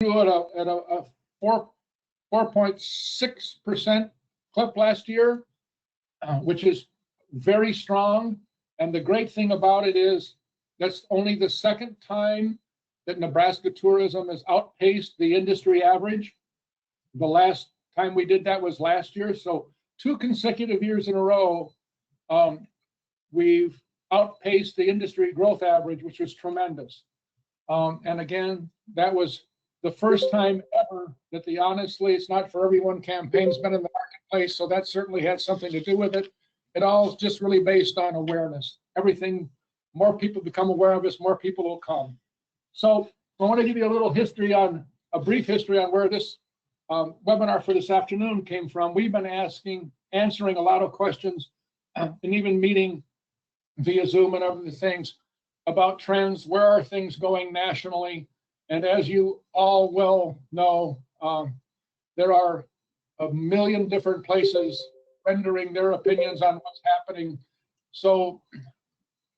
grew at a 4.6% clip last year, which is very strong. And the great thing about it is that's only the second time that Nebraska Tourism has outpaced the industry average. The last time we did that was last year. So 2 consecutive years in a row, we've outpaced the industry growth average, which was tremendous. And again, that was the first time ever that the Honestly It's Not For Everyone campaign's been in the marketplace. So that certainly had something to do with it. It all is just really based on awareness. Everything, more people become aware of us, more people will come. So I want to give you a little history on, a brief history on where this webinar for this afternoon came from. We've been answering a lot of questions and even meeting via Zoom and other things about trends. Where are things going nationally? And as you all well know, there are a million different places rendering their opinions on what's happening. So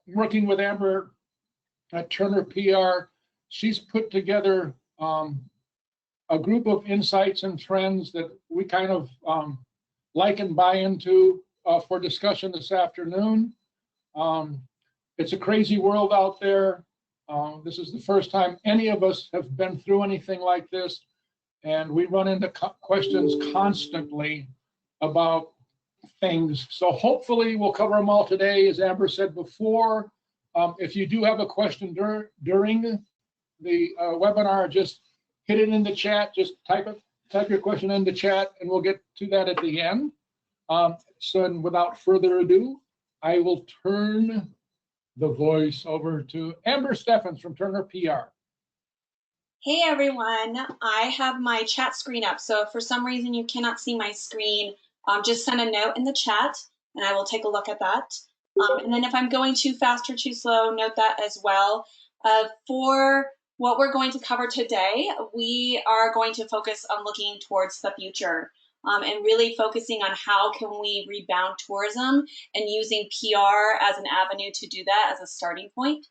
working with Amber at Turner PR, she's put together a group of insights and trends that we kind of like and buy into for discussion this afternoon. It's a crazy world out there. This is the first time any of us have been through anything like this, and we run into questions constantly about things. So hopefully we'll cover them all today. As Amber said before, if you do have a question during the webinar, just hit it in the chat. Just type your question in the chat, and we'll get to that at the end. So without further ado, I will turn the voice over to Amber Steffens from Turner PR. Hey everyone, I have my chat screen up. So if for some reason you cannot see my screen, just send a note in the chat and I will take a look at that. And then if I'm going too fast or too slow, note that as well. For what we're going to cover today, we are going to focus on looking towards the future and really focusing on how can we rebound tourism and using PR as an avenue to do that as a starting point.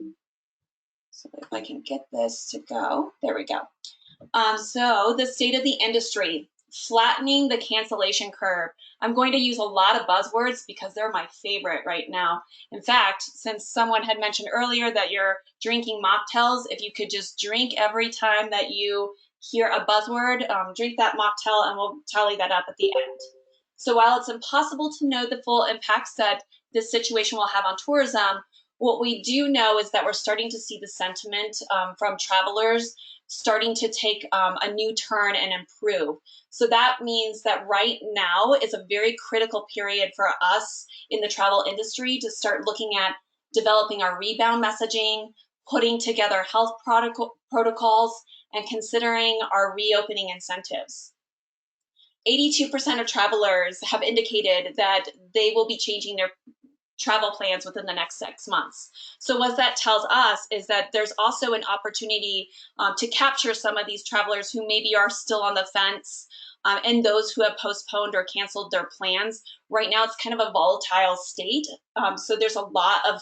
So if I can get this to go, there we go. So the state of the industry, flattening the cancellation curve. I'm going to use a lot of buzzwords because they're my favorite right now. In fact, since someone had mentioned earlier that you're drinking mocktails, if you could just drink every time that you hear a buzzword, drink that mocktail and we'll tally that up at the end. So while it's impossible to know the full impacts that this situation will have on tourism, what we do know is that we're starting to see the sentiment from travelers starting to take a new turn and improve. So that means that right now is a very critical period for us in the travel industry to start looking at developing our rebound messaging, putting together health protocols, and considering our reopening incentives. 82% of travelers have indicated that they will be changing their travel plans within the next 6 months. So what that tells us is that there's also an opportunity to capture some of these travelers who maybe are still on the fence and those who have postponed or canceled their plans. Right now, it's kind of a volatile state. So there's a lot of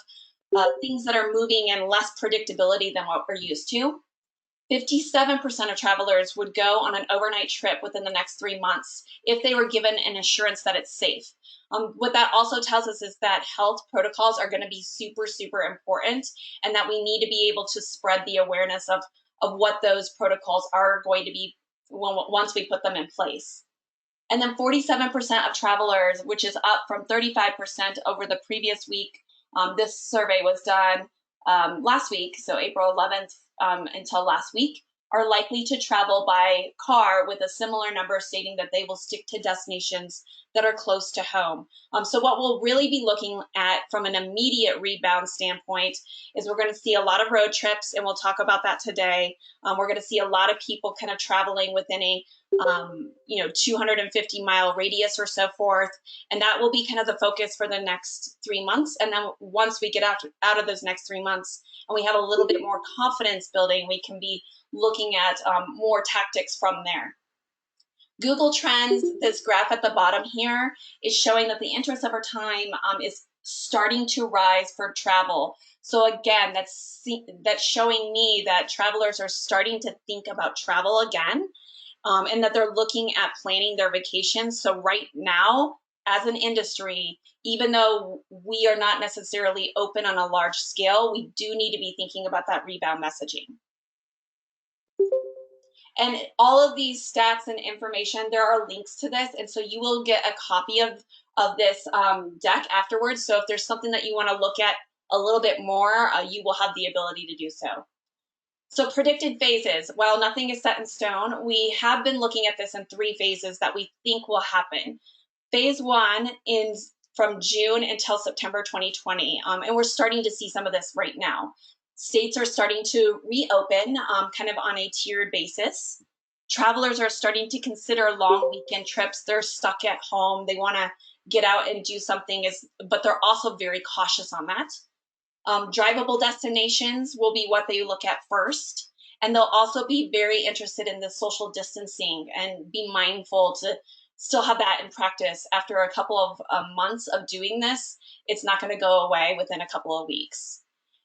things that are moving and less predictability than what we're used to. 57% of travelers would go on an overnight trip within the next 3 months if they were given an assurance that it's safe. What that also tells us is that health protocols are going to be super, super important and that we need to be able to spread the awareness of what those protocols are going to be once we put them in place. And then 47% of travelers, which is up from 35% over the previous week. This survey was done last week, so April 11th until last week, are likely to travel by car, with a similar number stating that they will stick to destinations that are close to home. So what we'll really be looking at from an immediate rebound standpoint is we're going to see a lot of road trips, and we'll talk about that today. We're going to see a lot of people kind of traveling within a 250-mile radius or so forth, and that will be kind of the focus for the next 3 months. And then once we get out of those next 3 months and we have a little bit more confidence building, we can be looking at more tactics from there. Google Trends, this graph at the bottom here, is showing that the interest over time is starting to rise for travel. So again, that's showing me that travelers are starting to think about travel again, and that they're looking at planning their vacations. So right now, as an industry, even though we are not necessarily open on a large scale, we do need to be thinking about that rebound messaging. And all of these stats and information, there are links to this. And so you will get a copy of this deck afterwards. So if there's something that you want to look at a little bit more, you will have the ability to do so. So predicted phases, while nothing is set in stone, we have been looking at this in 3 phases that we think will happen. Phase 1 is from June until September 2020, and we're starting to see some of this right now. States are starting to reopen kind of on a tiered basis. Travelers are starting to consider long weekend trips. They're stuck at home. They want to get out and do something, but they're also very cautious on that. Drivable destinations will be what they look at first. And they'll also be very interested in the social distancing and be mindful to still have that in practice. After a couple of months of doing this, it's not going to go away within a couple of weeks.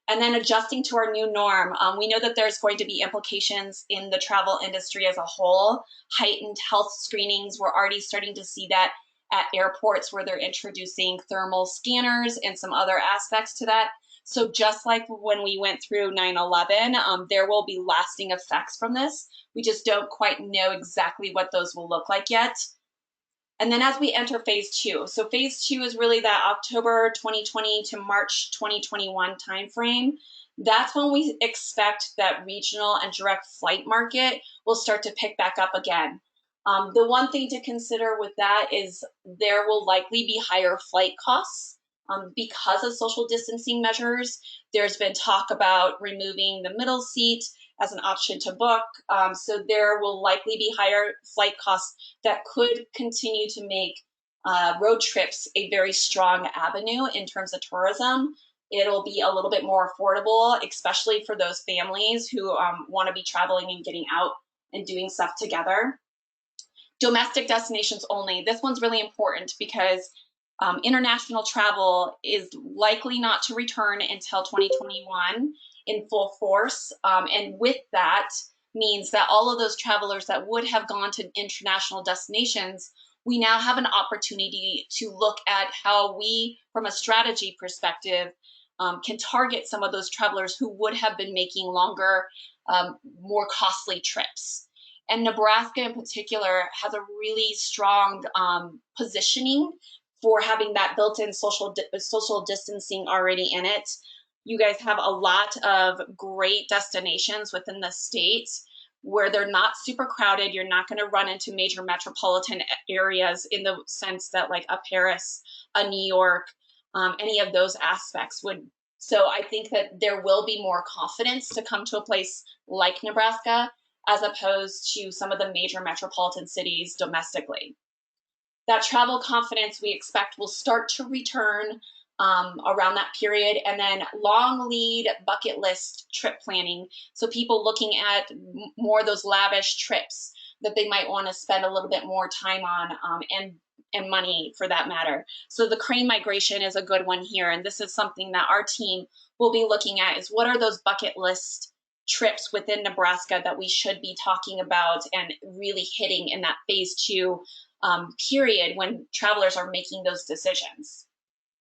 And then adjusting to our new norm, we know that there's going to be implications in the travel industry as a whole. Heightened health screenings, we're already starting to see that at airports where they're introducing thermal scanners and some other aspects to that. So just like when we went through 9/11, there will be lasting effects from this. We just don't quite know exactly what those will look like yet. And then as we enter phase 2, so phase 2 is really that October 2020 to March 2021 timeframe. That's when we expect that regional and direct flight market will start to pick back up again. The one thing to consider with that is there will likely be higher flight costs because of social distancing measures. There's been talk about removing the middle seat as an option to book. So there will likely be higher flight costs that could continue to make road trips a very strong avenue in terms of tourism. It'll be a little bit more affordable, especially for those families who want to be traveling and getting out and doing stuff together. Domestic destinations only. This one's really important because international travel is likely not to return until 2021 in full force. And with that means that all of those travelers that would have gone to international destinations, we now have an opportunity to look at how we, from a strategy perspective, can target some of those travelers who would have been making longer, more costly trips. And Nebraska in particular has a really strong positioning for having that built-in social distancing already in it. You guys have a lot of great destinations within the state where they're not super crowded. You're not going to run into major metropolitan areas in the sense that like a Paris, a New York, any of those aspects would. So I think that there will be more confidence to come to a place like Nebraska as opposed to some of the major metropolitan cities domestically. That travel confidence we expect will start to return around that period. And then long lead bucket list trip planning. So people looking at more of those lavish trips that they might want to spend a little bit more time on and money for that matter. So the crane migration is a good one here. And this is something that our team will be looking at is what are those bucket list trips within Nebraska that we should be talking about and really hitting in that phase 2 period when travelers are making those decisions.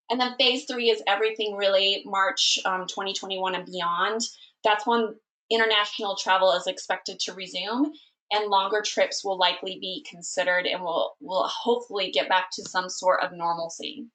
And then phase 3 is everything really March 2021 and beyond. That's when international travel is expected to resume and longer trips will likely be considered and will hopefully get back to some sort of normalcy.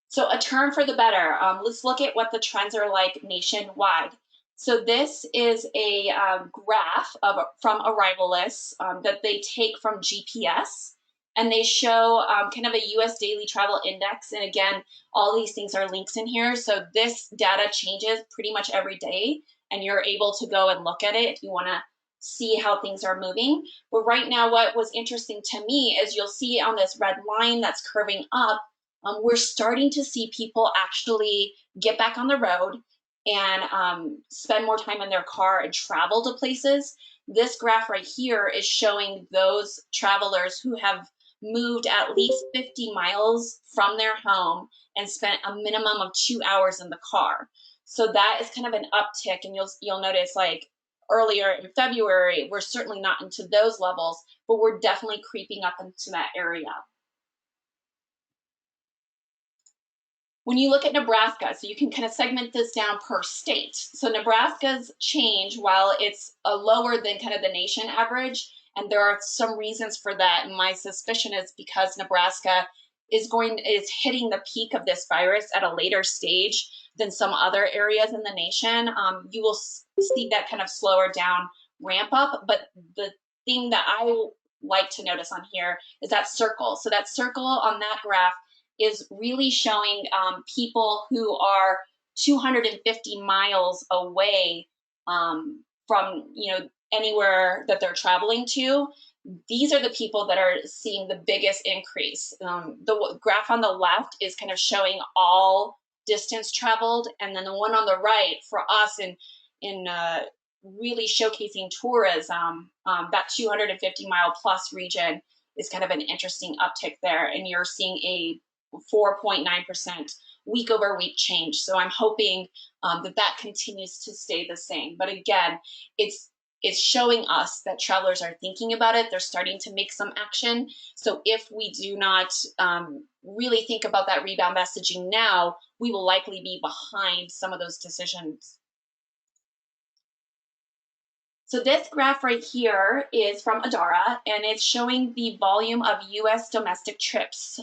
So a turn for the better. Let's look at what the trends are like nationwide. So this is a graph from arrival lists that they take from GPS, and they show kind of a US daily travel index. And again, all these things are links in here. So this data changes pretty much every day, and you're able to go and look at it if you want to see how things are moving. But right now, what was interesting to me is you'll see on this red line that's curving up, we're starting to see people actually get back on the road and spend more time in their car and travel to places. This graph right here is showing those travelers who have moved at least 50 miles from their home and spent a minimum of 2 hours in the car. So that is kind of an uptick, and you'll notice like earlier in February, we're certainly not into those levels, but we're definitely creeping up into that area. When you look at Nebraska, so you can kind of segment this down per state. So Nebraska's change, while it's lower than kind of the nation average, and there are some reasons for that, and my suspicion is because Nebraska is hitting the peak of this virus at a later stage than some other areas in the nation. You will see that kind of slower down ramp up, but the thing that I like to notice on here is that circle. So that circle on that graph is really showing people who are 250 miles away from anywhere that they're traveling to. These are the people that are seeing the biggest increase. The graph on the left is kind of showing all distance traveled, and then the one on the right for us in really showcasing tourism, that 250 mile plus region is kind of an interesting uptick there, and you're seeing a 4.9% week over week change. So I'm hoping that continues to stay the same. But again, it's showing us that travelers are thinking about it. They're starting to make some action. So if we do not really think about that rebound messaging now, we will likely be behind some of those decisions. So this graph right here is from Adara, and it's showing the volume of U.S. domestic trips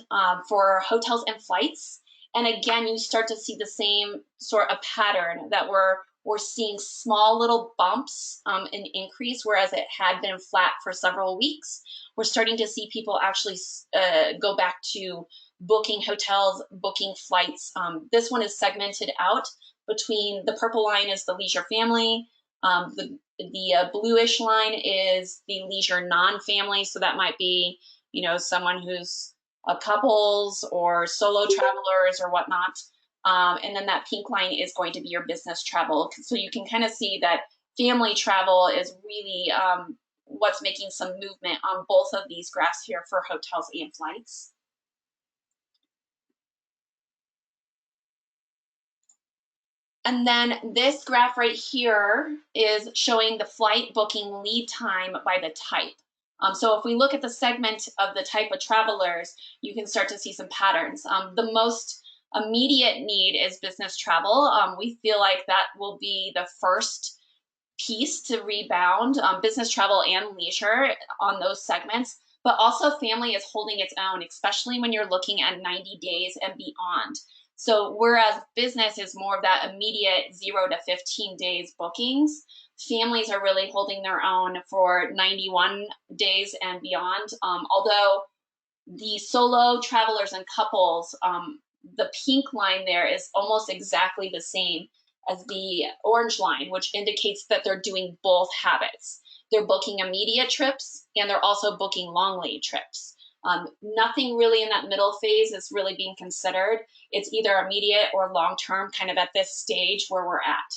for hotels and flights. And again, you start to see the same sort of pattern that we're seeing small little bumps in increase, whereas it had been flat for several weeks. We're starting to see people actually go back to booking hotels, booking flights. This one is segmented out between the purple line is the leisure family. The bluish line is the leisure non-family. So that might be, someone who's a couples or solo travelers or whatnot. And then that pink line is going to be your business travel. So you can kind of see that family travel is really what's making some movement on both of these graphs here for hotels and flights. And then this graph right here is showing the flight booking lead time by the type. So if we look at the segment of the type of travelers, you can start to see some patterns. The most immediate need is business travel. We feel like that will be the first piece to rebound, business travel and leisure on those segments. But also family is holding its own, especially when you're looking at 90 days and beyond. So whereas business is more of that immediate 0 to 15 days bookings, families are really holding their own for 91 days and beyond. Although the solo travelers and couples, the pink line there is almost exactly the same as the orange line, which indicates that they're doing both habits. They're booking immediate trips and they're also booking long lead trips. Nothing really in that middle phase is really being considered. It's either immediate or long-term, kind of at this stage where we're at.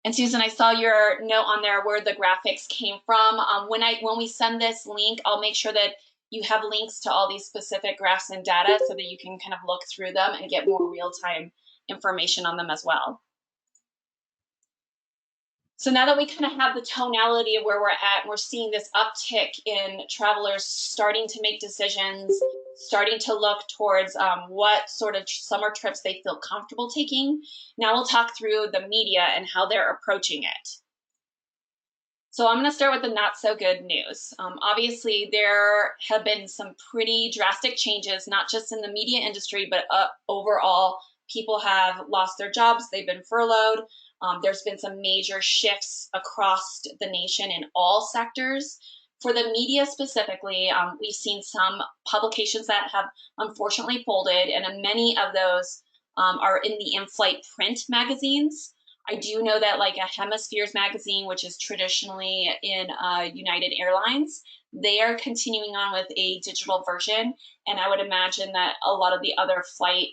And Susan, I saw your note on there where the graphics came from. When we send this link, I'll make sure that you have links to all these specific graphs and data so that you can kind of look through them and get more real-time information on them as well. So now that we kind of have the tonality of where we're at, we're seeing this uptick in travelers starting to make decisions, starting to look towards what sort of summer trips they feel comfortable taking. Now we'll talk through the media and how they're approaching it. So I'm going to start with the not so good news. Obviously, there have been some pretty drastic changes, not just in the media industry, but overall, people have lost their jobs, they've been furloughed. There's been some major shifts across the nation in all sectors. For the media specifically, we've seen some publications that have unfortunately folded, and many of those are in the in-flight print magazines. I do know that like a Hemispheres magazine, which is traditionally in United Airlines, they are continuing on with a digital version. And I would imagine that a lot of the other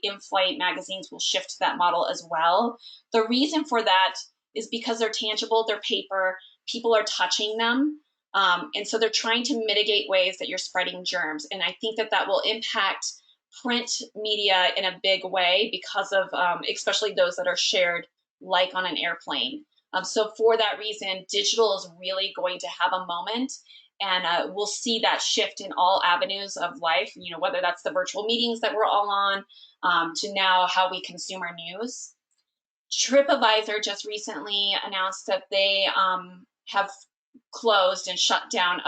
in-flight magazines will shift to that model as well. The reason for that is because they're tangible, they're paper, people are touching them. And so they're trying to mitigate ways that you're spreading germs. And I think that that will impact print media in a big way because of especially those that are shared like on an airplane. So for that reason, digital is really going to have a moment, and we'll see that shift in all avenues of life, you know, whether that's the virtual meetings that we're all on, to now how we consume our news. TripAdvisor just recently announced that they have closed and shut down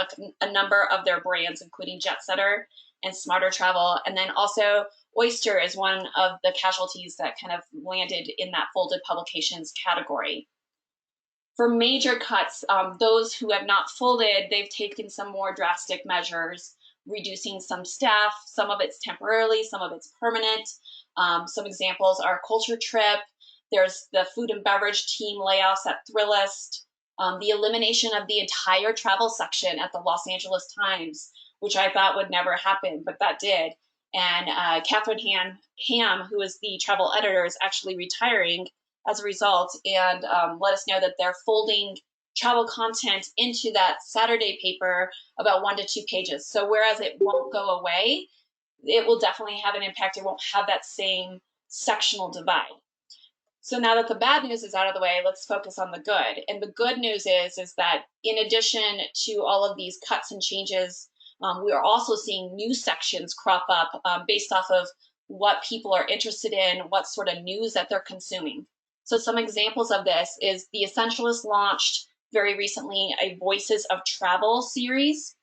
a number of their brands, including JetSetter and Smarter Travel. And then also Oyster is one of the casualties that kind of landed in that folded publications category. For major cuts, those who have not folded, they've taken some more drastic measures, reducing some staff. Some of it's temporarily, some of it's permanent. Some examples are Culture Trip. There's the food and beverage team layoffs at Thrillist, the elimination of the entire travel section at the Los Angeles Times, which I thought would never happen, but that did. And Catherine Ham, who is the travel editor, is actually retiring as a result, and let us know that they're folding travel content into that Saturday paper about 1 to 2 pages. So whereas it won't go away, it will definitely have an impact. It won't have that same sectional divide. So now that the bad news is out of the way, let's focus on the good. And the good news is that in addition to all of these cuts and changes, we are also seeing new sections crop up based off of what people are interested in, what sort of news that they're consuming. So some examples of this is The Essentialist launched very recently a Voices of Travel series.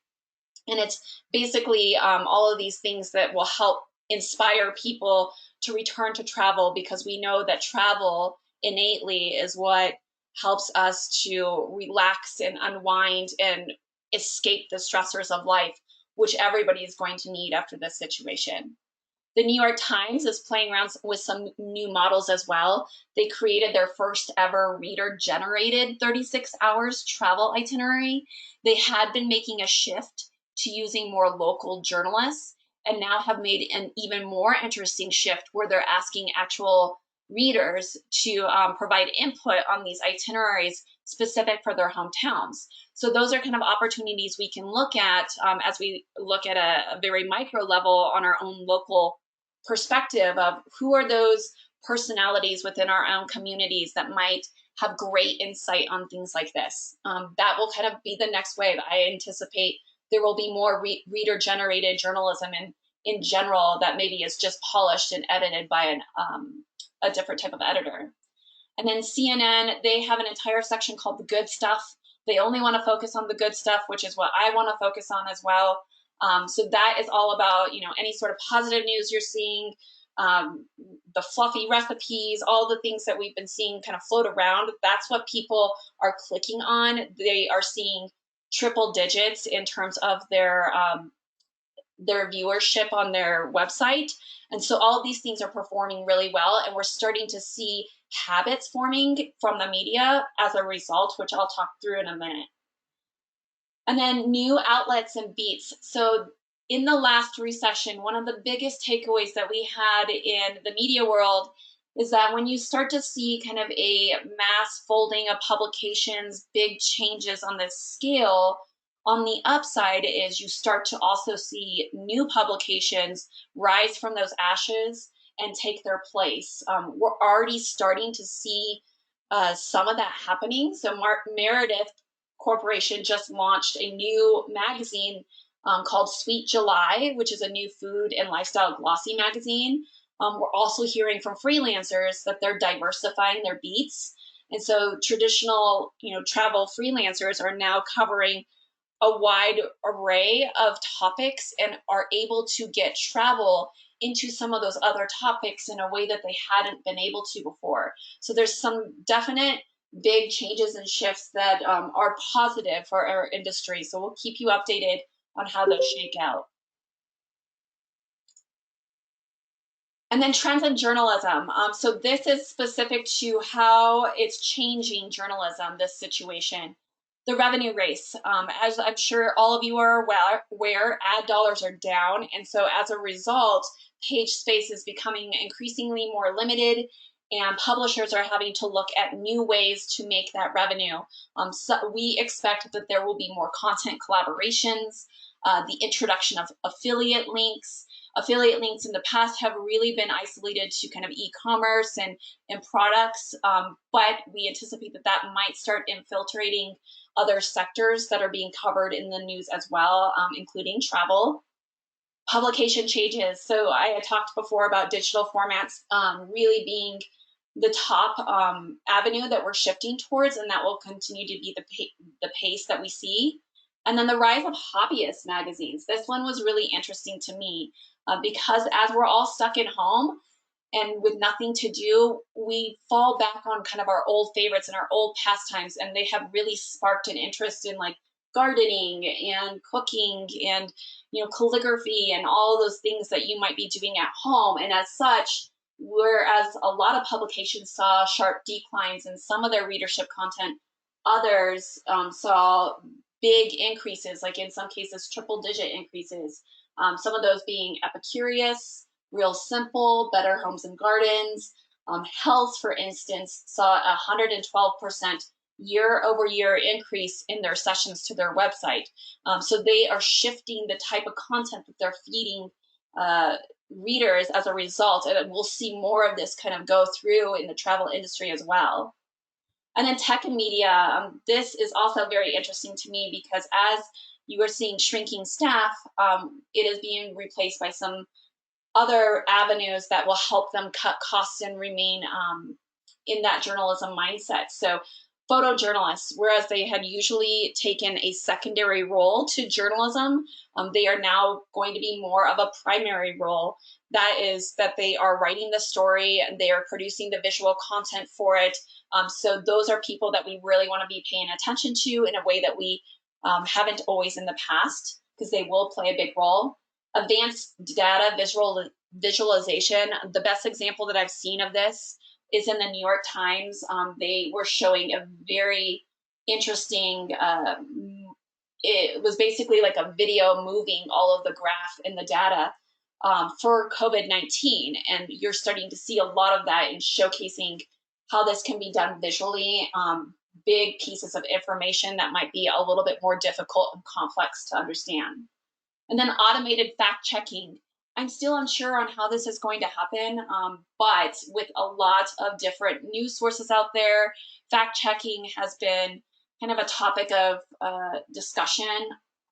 And it's basically all of these things that will help inspire people to return to travel, because we know that travel innately is what helps us to relax and unwind and escape the stressors of life, which everybody is going to need after this situation. The New York Times is playing around with some new models as well. They created their first ever reader-generated 36 hours travel itinerary. They had been making a shift to using more local journalists, and now have made an even more interesting shift where they're asking actual readers to provide input on these itineraries specific for their hometowns. So those are kind of opportunities we can look at as we look at a very micro level on our own local perspective of who are those personalities within our own communities that might have great insight on things like this. That will kind of be the next wave. I anticipate there will be more reader-generated journalism in general that maybe is just polished and edited by a different type of editor. And then CNN, they have an entire section called The Good Stuff. They only want to focus on the good stuff, which is what I want to focus on as well. So that is all about, you know, any sort of positive news you're seeing, the fluffy recipes, all the things that we've been seeing kind of float around. That's what people are clicking on. They are seeing triple digits in terms of their viewership on their website. And so all of these things are performing really well, and we're starting to see habits forming from the media as a result, which I'll talk through in a minute. And then new outlets and beats. So in the last recession, one of the biggest takeaways that we had in the media world is that when you start to see kind of a mass folding of publications, big changes on this scale, on the upside is you start to also see new publications rise from those ashes and take their place. We're already starting to see some of that happening. So Meredith Corporation just launched a new magazine called Sweet July, which is a new food and lifestyle glossy magazine. We're also hearing from freelancers that they're diversifying their beats. And so traditional, travel freelancers are now covering a wide array of topics and are able to get travel into some of those other topics in a way that they hadn't been able to before. So there's some definite big changes and shifts that are positive for our industry. So we'll keep you updated on how those shake out. And then trends in journalism. So this is specific to how it's changing journalism, this situation. The revenue race. As I'm sure all of you are aware, ad dollars are down. And so as a result, page space is becoming increasingly more limited. and publishers are having to look at new ways to make that revenue. So we expect that there will be more content collaborations, the introduction of affiliate links. Affiliate links in the past have really been isolated to kind of e-commerce and products, but we anticipate that that might start infiltrating other sectors that are being covered in the news as well, including travel. Publication changes. So I had talked before about digital formats really being the top avenue that we're shifting towards, and that will continue to be the pace that we see. And then the rise of hobbyist magazines. This one was really interesting to me because as we're all stuck at home and with nothing to do, we fall back on kind of our old favorites and our old pastimes, and they have really sparked an interest in like gardening and cooking and calligraphy and all those things that you might be doing at home. And as such, whereas a lot of publications saw sharp declines in some of their readership content, others saw big increases, like in some cases triple-digit increases. Some of those being Epicurious, Real Simple, Better Homes and Gardens. Health, for instance, saw a 112% year-over-year increase in their sessions to their website. So they are shifting the type of content that they're feeding readers as a result, and we'll see more of this kind of go through in the travel industry as well. And then tech and media, this is also very interesting to me because as you are seeing shrinking staff, it is being replaced by some other avenues that will help them cut costs and remain in that journalism mindset. So photojournalists, whereas they had usually taken a secondary role to journalism, they are now going to be more of a primary role. That is that they are writing the story and they are producing the visual content for it. So those are people that we really want to be paying attention to in a way that we haven't always in the past, because they will play a big role. Advanced data visualization, the best example that I've seen of this is in the New York Times. They were showing a very interesting, it was basically like a video moving all of the graph and the data for COVID-19. And you're starting to see a lot of that in showcasing how this can be done visually, big pieces of information that might be a little bit more difficult and complex to understand. And then automated fact checking. I'm still unsure on how this is going to happen, but with a lot of different news sources out there, fact checking has been kind of a topic of discussion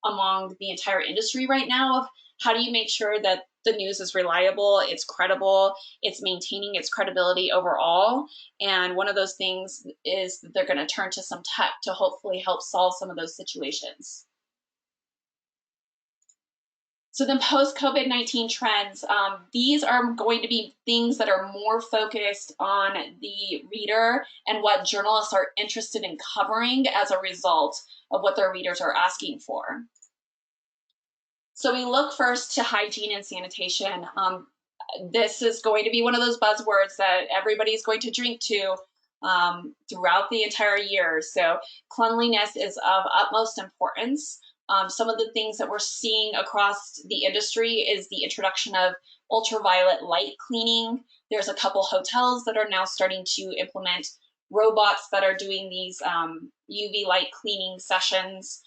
among the entire industry right now of how do you make sure that the news is reliable, it's credible, it's maintaining its credibility overall. And one of those things is that they're going to turn to some tech to hopefully help solve some of those situations. So then post-COVID-19 trends, these are going to be things that are more focused on the reader and what journalists are interested in covering as a result of what their readers are asking for. So we look first to hygiene and sanitation. This is going to be one of those buzzwords that everybody's going to drink to throughout the entire year. So cleanliness is of utmost importance. Some of the things that we're seeing across the industry is the introduction of ultraviolet light cleaning. There's a couple hotels that are now starting to implement robots that are doing these UV light cleaning sessions.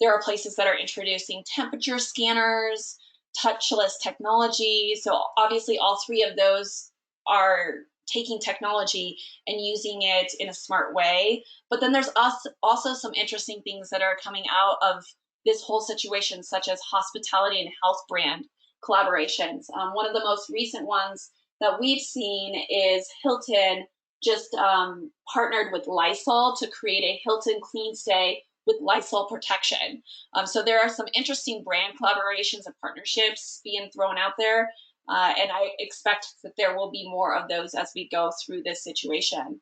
There are places that are introducing temperature scanners, touchless technology. So obviously all three of those are taking technology and using it in a smart way. But then there's also some interesting things that are coming out of this whole situation, such as hospitality and health brand collaborations. One of the most recent ones that we've seen is Hilton just partnered with Lysol to create a Hilton Clean Stay with Lysol protection. So there are some interesting brand collaborations and partnerships being thrown out there. And I expect that there will be more of those as we go through this situation.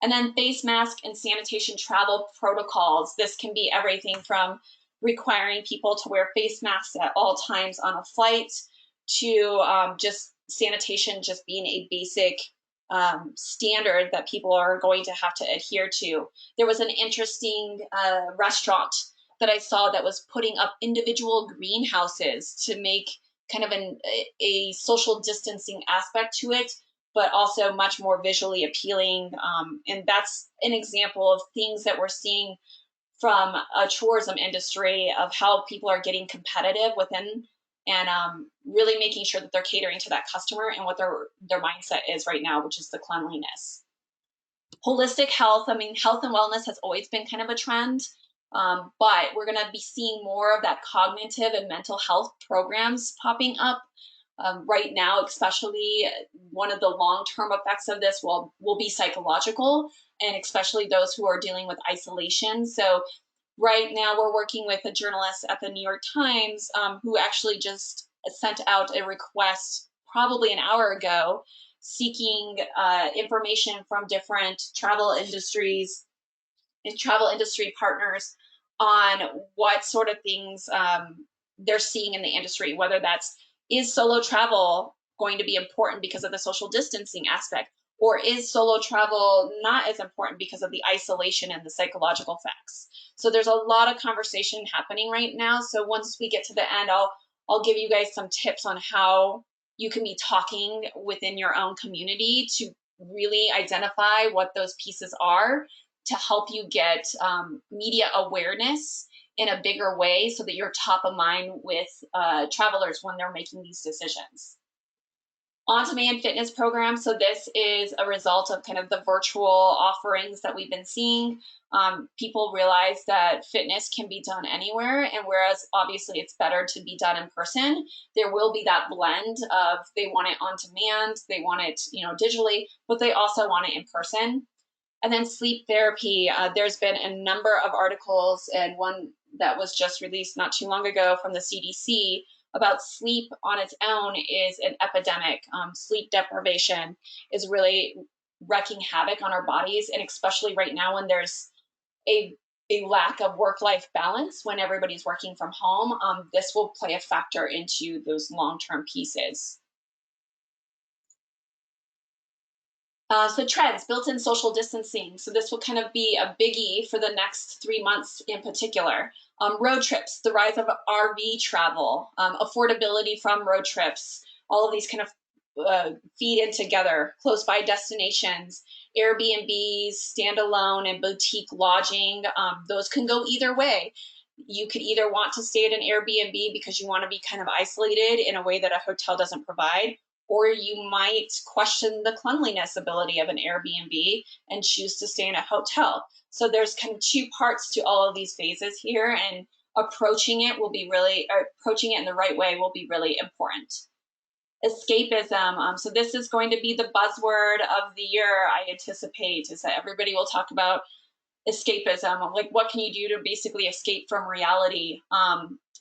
And then face mask and sanitation travel protocols. This can be everything from requiring people to wear face masks at all times on a flight to just sanitation just being a basic standard that people are going to have to adhere to. There was an interesting restaurant that I saw that was putting up individual greenhouses to make kind of a social distancing aspect to it, but also much more visually appealing. And that's an example of things that we're seeing from a tourism industry of how people are getting competitive within and really making sure that they're catering to that customer and what their mindset is right now, which is the cleanliness. Holistic health, I mean, health and wellness has always been kind of a trend, but we're going to be seeing more of that cognitive and mental health programs popping up. Right now, especially one of the long-term effects of this will be psychological, and especially those who are dealing with isolation. So right now we're working with a journalist at the New York Times who actually just sent out a request probably an hour ago seeking information from different travel industries and travel industry partners on what sort of things they're seeing in the industry, whether that's is solo travel going to be important because of the social distancing aspect, or is solo travel not as important because of the isolation and the psychological effects? So there's a lot of conversation happening right now. So once we get to the end, I'll give you guys some tips on how you can be talking within your own community to really identify what those pieces are to help you get media awareness in a bigger way so that you're top of mind with travelers when they're making these decisions. On-demand fitness programs. So this is a result of kind of the virtual offerings that we've been seeing. People realize that fitness can be done anywhere, and whereas obviously it's better to be done in person, there will be that blend of they want it on demand, they want it, digitally, but they also want it in person. And then sleep therapy. There's been a number of articles, and one that was just released not too long ago from the CDC about sleep on its own is an epidemic. Sleep deprivation is really wreaking havoc on our bodies, and especially right now when there's a lack of work-life balance when everybody's working from home, this will play a factor into those long-term pieces. So trends, built-in social distancing. So this will kind of be a biggie for the next 3 months in particular. Road trips, the rise of RV travel, affordability from road trips, all of these kind of feed in together, close by destinations, Airbnbs, standalone and boutique lodging. Those can go either way. You could either want to stay at an Airbnb because you want to be kind of isolated in a way that a hotel doesn't provide, or you might question the cleanliness ability of an Airbnb and choose to stay in a hotel. So there's kind of two parts to all of these phases here, and approaching it in the right way will be really important. Escapism. So this is going to be the buzzword of the year, I anticipate, is that everybody will talk about escapism. Like, what can you do to basically escape from reality?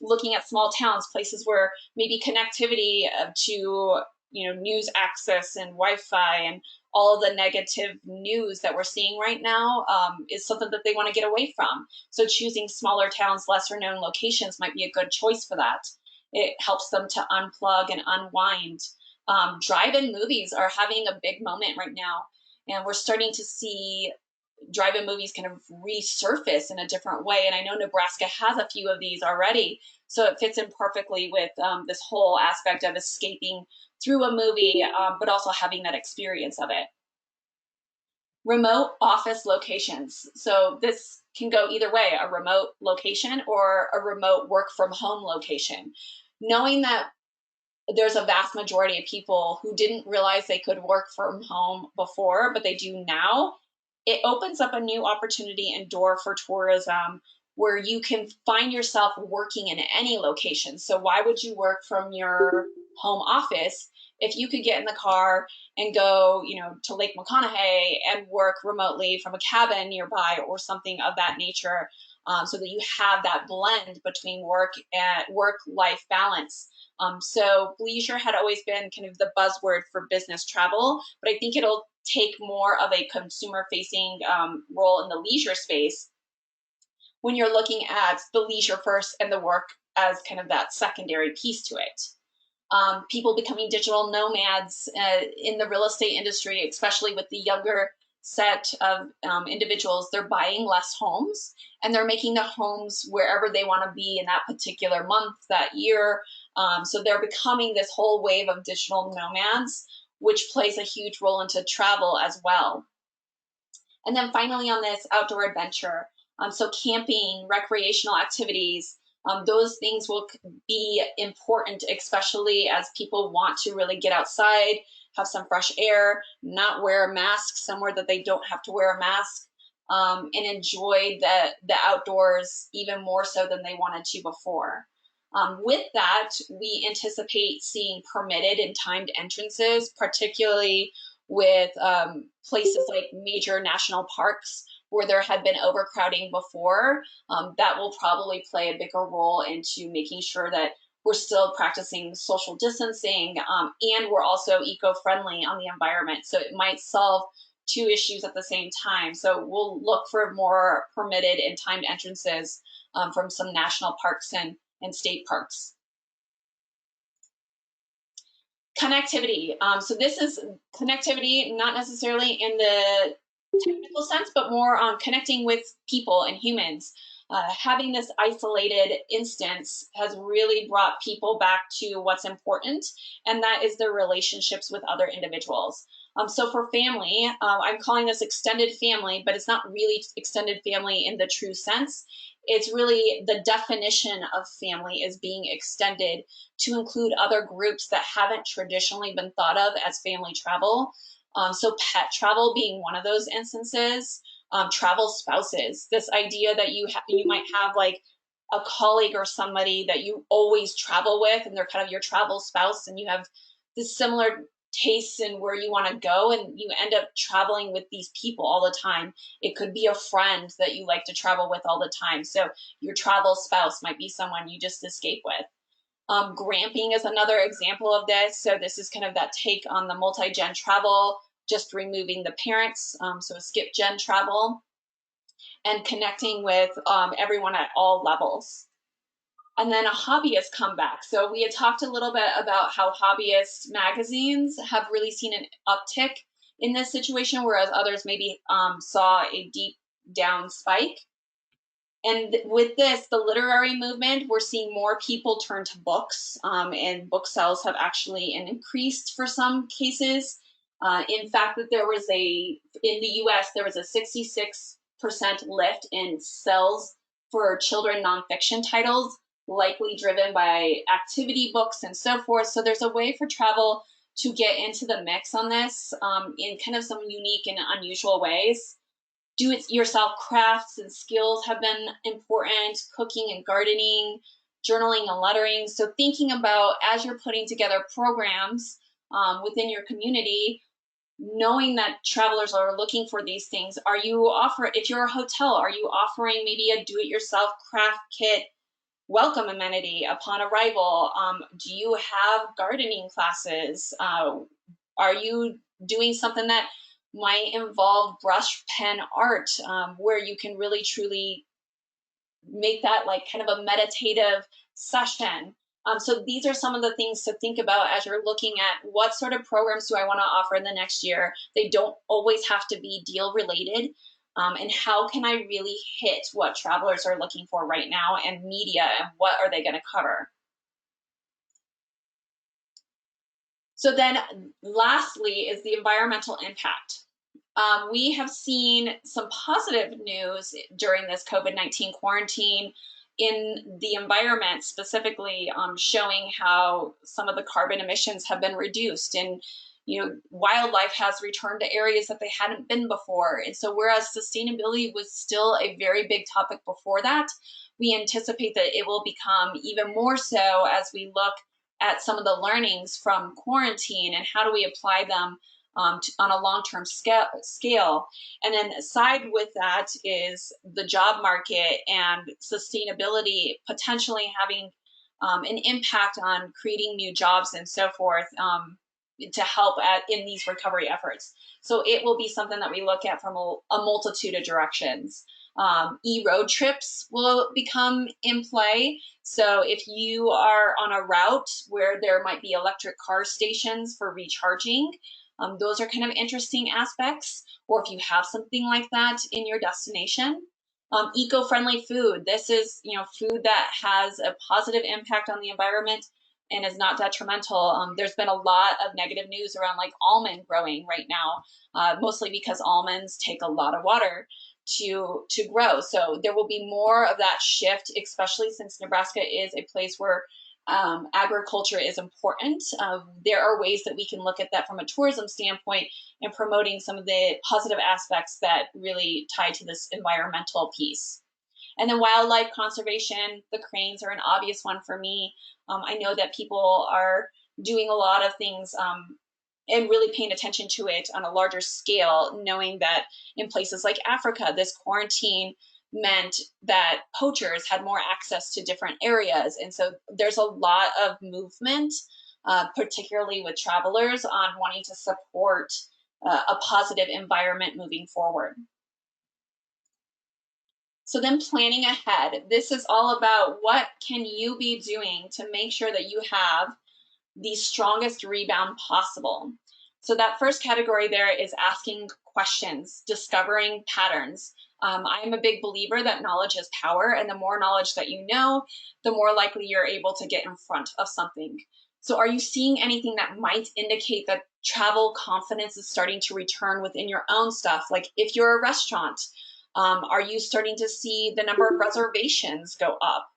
Looking at small towns, places where maybe connectivity to news access and Wi-Fi and all of the negative news that we're seeing right now is something that they want to get away from. So choosing smaller towns, lesser known locations might be a good choice for that. It helps them to unplug and unwind. Drive-in movies are having a big moment right now, and we're starting to see drive-in movies kind of resurface in a different way. And I know Nebraska has a few of these already, so it fits in perfectly with this whole aspect of escaping through a movie, but also having that experience of it. Remote office locations. So this can go either way, a remote location or a remote work from home location. Knowing that there's a vast majority of people who didn't realize they could work from home before, but they do now, it opens up a new opportunity and door for tourism where you can find yourself working in any location. So why would you work from your home office if you could get in the car and go, to Lake McConaughey and work remotely from a cabin nearby or something of that nature, so that you have that blend between work and work-life balance. So leisure had always been kind of the buzzword for business travel, but I think it'll take more of a consumer-facing role in the leisure space when you're looking at the leisure first and the work as kind of that secondary piece to it. People becoming digital nomads in the real estate industry, especially with the younger set of individuals, they're buying less homes and they're making the homes wherever they want to be in that particular month, that year. So they're becoming this whole wave of digital nomads which plays a huge role into travel as well. And then finally on this, outdoor adventure. So camping, recreational activities, those things will be important, especially as people want to really get outside, have some fresh air, not wear a mask somewhere that they don't have to wear a mask, and enjoy the outdoors even more so than they wanted to before. With that, we anticipate seeing permitted and timed entrances, particularly with places like major national parks where there had been overcrowding before. That will probably play a bigger role into making sure that we're still practicing social distancing, and we're also eco-friendly on the environment. So it might solve two issues at the same time. So we'll look for more permitted and timed entrances from some national parks and state parks. Connectivity. So this is connectivity, not necessarily in the technical sense, but more on connecting with people and humans. Having this isolated instance has really brought people back to what's important, and that is their relationships with other individuals. So for family, I'm calling this extended family, but it's not really extended family in the true sense. It's really the definition of family is being extended to include other groups that haven't traditionally been thought of as family travel. So pet travel being one of those instances, travel spouses, this idea that you might have like a colleague or somebody that you always travel with, and they're kind of your travel spouse, and you have this similar tastes in where you want to go, and you end up traveling with these people all the time. It could be a friend that you like to travel with all the time. So your travel spouse might be someone you just escape with. Gramping is another example of this. So this is kind of that take on the multi-gen travel, just removing the parents, so skip gen travel, and connecting with everyone at all levels. And then a hobbyist comeback. So we had talked a little bit about how hobbyist magazines have really seen an uptick in this situation, whereas others maybe saw a deep down spike. And with this, the literary movement, we're seeing more people turn to books, and book sales have actually increased for some cases. In fact, that in the US, there was a 66% lift in sales for children nonfiction titles, likely driven by activity books and so forth. So there's a way for travel to get into the mix on this in kind of some unique and unusual ways. Do-it-yourself crafts and skills have been important, cooking and gardening, journaling and lettering. So thinking about, as you're putting together programs within your community, knowing that travelers are looking for these things, if you're a hotel, are you offering maybe a do-it-yourself craft kit welcome amenity upon arrival? Do you have gardening classes? Are you doing something that might involve brush pen art, where you can really truly make that like kind of a meditative session? So these are some of the things to think about as you're looking at what sort of programs do I want to offer in the next year. They don't always have to be deal related. And how can I really hit what travelers are looking for right now, and media, and what are they going to cover? So then lastly is the environmental impact. We have seen some positive news during this COVID-19 quarantine in the environment, specifically showing how some of the carbon emissions have been reduced, and wildlife has returned to areas that they hadn't been before. And so whereas sustainability was still a very big topic before that, we anticipate that it will become even more so as we look at some of the learnings from quarantine and how do we apply them on a long-term scale. And then aside with that is the job market and sustainability potentially having an impact on creating new jobs and so forth, to help in these recovery efforts. So it will be something that we look at from a multitude of directions. E-road trips will become in play. So if you are on a route where there might be electric car stations for recharging, those are kind of interesting aspects. Or if you have something like that in your destination. Eco-friendly food. This is food that has a positive impact on the environment and is not detrimental. There's been a lot of negative news around like almond growing right now, mostly because almonds take a lot of water to grow. So there will be more of that shift, especially since Nebraska is a place where agriculture is important. There are ways that we can look at that from a tourism standpoint and promoting some of the positive aspects that really tie to this environmental piece. And then wildlife conservation, the cranes are an obvious one for me. I know that people are doing a lot of things and really paying attention to it on a larger scale, knowing that in places like Africa, this quarantine meant that poachers had more access to different areas. And so there's a lot of movement, particularly with travelers, on wanting to support a positive environment moving forward. So then planning ahead, this is all about what can you be doing to make sure that you have the strongest rebound possible. So that first category there is asking questions, discovering patterns. I'm a big believer that knowledge is power, and the more knowledge that you know, the more likely you're able to get in front of something. So are you seeing anything that might indicate that travel confidence is starting to return within your own stuff? Like if you're a restaurant, are you starting to see the number of reservations go up?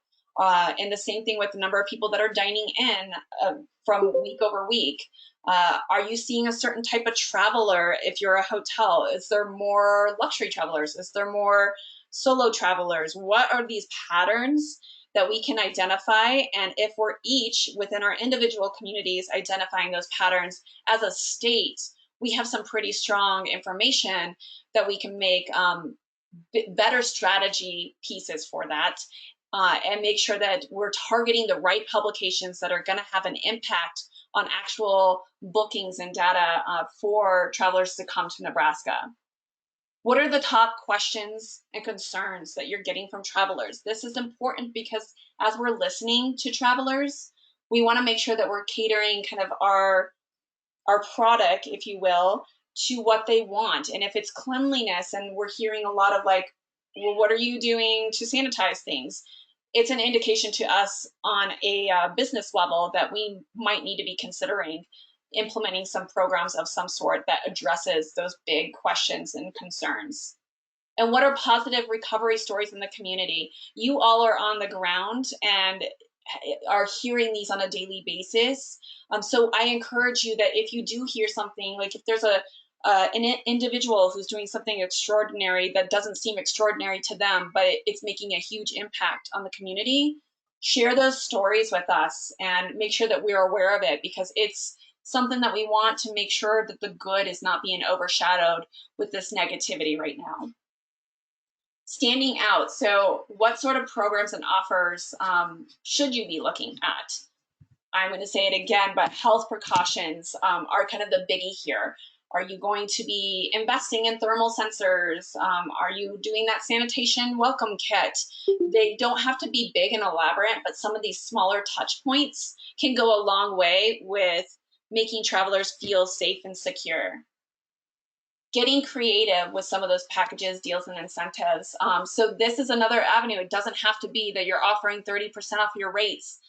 And the same thing with the number of people that are dining in from week over week. Are you seeing a certain type of traveler if you're a hotel? Is there more luxury travelers? Is there more solo travelers? What are these patterns that we can identify? And if we're each within our individual communities identifying those patterns as a state, we have some pretty strong information that we can make better strategy pieces for that. And make sure that we're targeting the right publications that are going to have an impact on actual bookings and data for travelers to come to Nebraska. What are the top questions and concerns that you're getting from travelers? This is important because as we're listening to travelers, we want to make sure that we're catering kind of our product, if you will, to what they want. And if it's cleanliness, and we're hearing a lot of like, well, what are you doing to sanitize things? It's an indication to us on a business level that we might need to be considering implementing some programs of some sort that addresses those big questions and concerns. And what are positive recovery stories in the community? You all are on the ground and are hearing these on a daily basis. So I encourage you that if you do hear something, like if there's an individual who's doing something extraordinary that doesn't seem extraordinary to them, but it's making a huge impact on the community, share those stories with us and make sure that we're aware of it, because it's something that we want to make sure that the good is not being overshadowed with this negativity right now. Standing out. So what sort of programs and offers should you be looking at? I'm going to say it again, but health precautions are kind of the biggie here. Are you going to be investing in thermal sensors? Are you doing that sanitation welcome kit? They don't have to be big and elaborate, but some of these smaller touch points can go a long way with making travelers feel safe and secure. Getting creative with some of those packages, deals, and incentives. So this is another avenue. It doesn't have to be that you're offering 30% off your rates.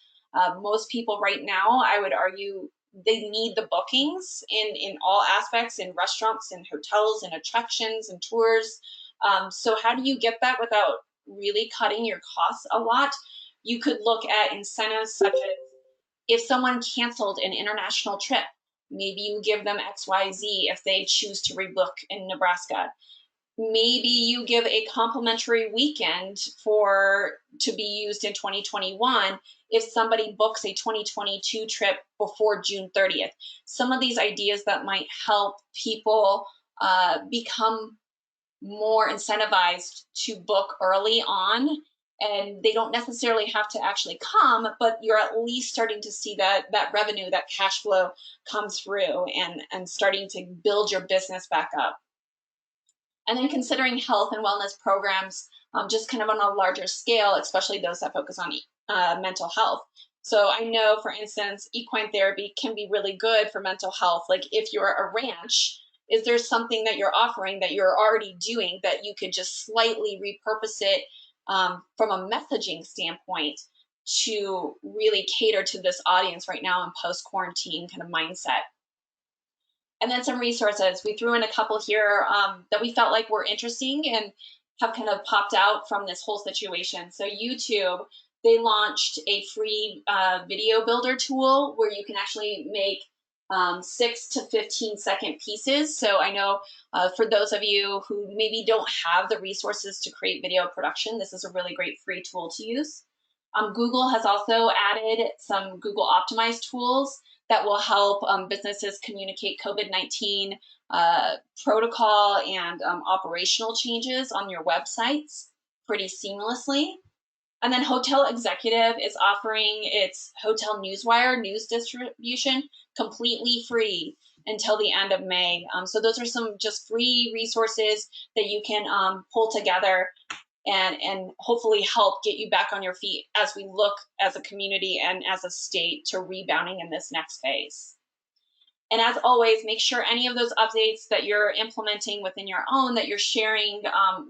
Most people right now, I would argue, they need the bookings in all aspects, in restaurants, in hotels, in attractions, and tours. So how do you get that without really cutting your costs a lot? You could look at incentives such as if someone canceled an international trip, maybe you give them XYZ if they choose to rebook in Nebraska. Maybe you give a complimentary weekend to be used in 2021 if somebody books a 2022 trip before June 30th. Some of these ideas that might help people become more incentivized to book early on, and they don't necessarily have to actually come, but you're at least starting to see that revenue, that cash flow come through and starting to build your business back up. And then considering health and wellness programs, just kind of on a larger scale, especially those that focus on mental health. So I know, for instance, equine therapy can be really good for mental health. Like if you're a ranch, is there something that you're offering that you're already doing that you could just slightly repurpose it from a messaging standpoint to really cater to this audience right now in post-quarantine kind of mindset. And then some resources. We threw in a couple here that we felt like were interesting and have kind of popped out from this whole situation. So YouTube, they launched a free video builder tool where you can actually make 6 to 15-second pieces. So I know for those of you who maybe don't have the resources to create video production, this is a really great free tool to use. Google has also added some Google optimized tools that will help businesses communicate COVID-19 protocol and operational changes on your websites pretty seamlessly. And then Hotel Executive is offering its Hotel Newswire news distribution completely free until the end of May. So those are some just free resources that you can pull together and hopefully help get you back on your feet as we look as a community and as a state to rebounding in this next phase. And as always, make sure any of those updates that you're implementing within your own that you're sharing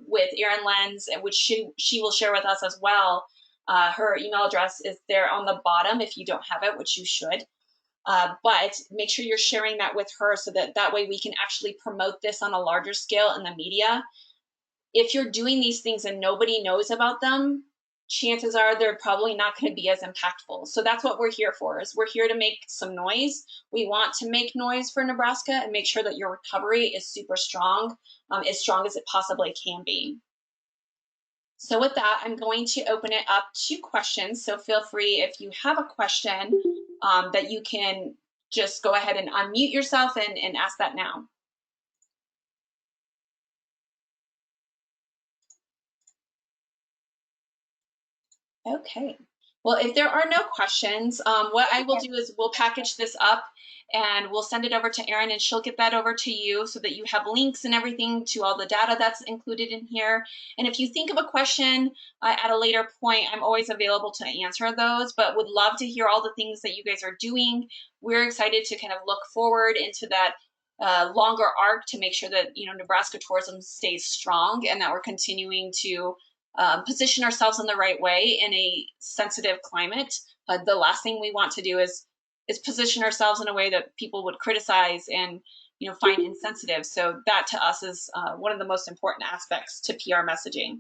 with Erin Lenz, and which she will share with us as well. Her email address is there on the bottom if you don't have it, which you should. But make sure you're sharing that with her so that way we can actually promote this on a larger scale in the media. If you're doing these things and nobody knows about them, chances are they're probably not going to be as impactful. So that's what we're here for, is we're here to make some noise. We want to make noise for Nebraska and make sure that your recovery is super strong as it possibly can be. So with that, I'm going to open it up to questions. So feel free, if you have a question, that you can just go ahead and unmute yourself and ask that now. Okay. Well, if there are no questions, what I will do is we'll package this up and we'll send it over to Erin, and she'll get that over to you so that you have links and everything to all the data that's included in here. And if you think of a question at a later point, I'm always available to answer those, but would love to hear all the things that you guys are doing. We're excited to kind of look forward into that longer arc to make sure that Nebraska tourism stays strong and that we're continuing to position ourselves in the right way in a sensitive climate. The last thing we want to do is position ourselves in a way that people would criticize and find insensitive. So that to us is one of the most important aspects to PR messaging.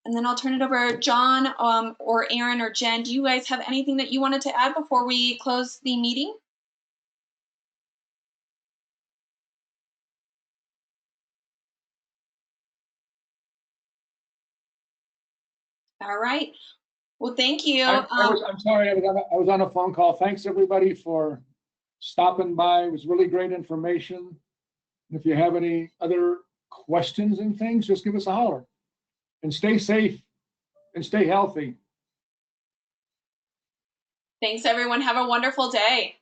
And then I'll turn it over, John, or Erin or Jen. Do you guys have anything that you wanted to add before we close the meeting? All right. Well, thank you. I'm sorry, I was on a phone call. Thanks everybody for stopping by. It was really great information. And if you have any other questions and things, just give us a holler. And stay safe and stay healthy. Thanks, everyone. Have a wonderful day.